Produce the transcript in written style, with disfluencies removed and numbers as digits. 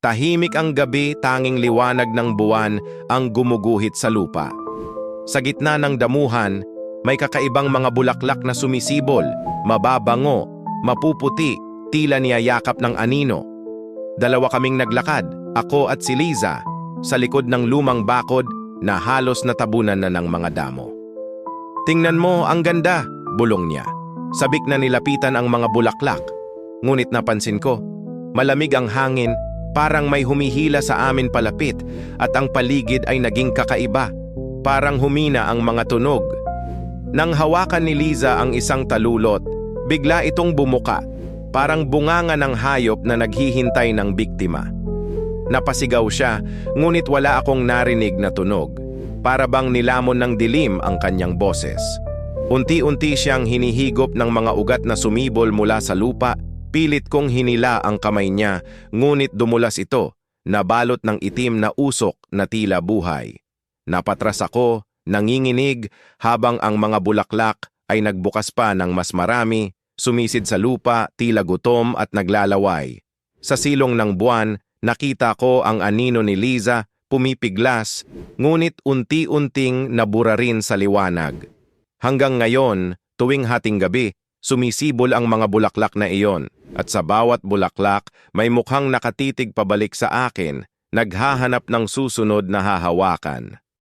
Tahimik ang gabi, tanging liwanag ng buwan ang gumuguhit sa lupa. Sa gitna ng damuhan, may kakaibang mga bulaklak na sumisibol, mababango, mapuputi, tila niyayakap ng anino. Dalawa kaming naglakad, ako at si Liza, sa likod ng lumang bakod na halos natabunan na ng mga damo. "Tingnan mo, ang ganda," bulong niya. Sabik na nilapitan ang mga bulaklak. Ngunit napansin ko, malamig ang hangin, parang may humihila sa amin palapit at ang paligid ay naging kakaiba. Parang humina ang mga tunog. Nang hawakan ni Liza ang isang talulot, bigla itong bumuka, parang bunganga ng hayop na naghihintay ng biktima. Napasigaw siya, ngunit wala akong narinig na tunog. Para bang nilamon ng dilim ang kanyang boses. Unti-unti siyang hinihigop ng mga ugat na sumibol mula sa lupa. Pilit kong hinila ang kamay niya, ngunit dumulas ito, nabalot ng itim na usok na tila buhay. Napatras ako, nanginginig, habang ang mga bulaklak ay nagbukas pa ng mas marami, sumisid sa lupa, tila gutom at naglalaway. Sa silong ng buwan, nakita ko ang anino ni Liza, pumipiglas, ngunit unti-unting nabura rin sa liwanag. Hanggang ngayon, tuwing hating gabi, sumisibol ang mga bulaklak na iyon, at sa bawat bulaklak may mukhang nakatitig pabalik sa akin, naghahanap ng susunod na hahawakan.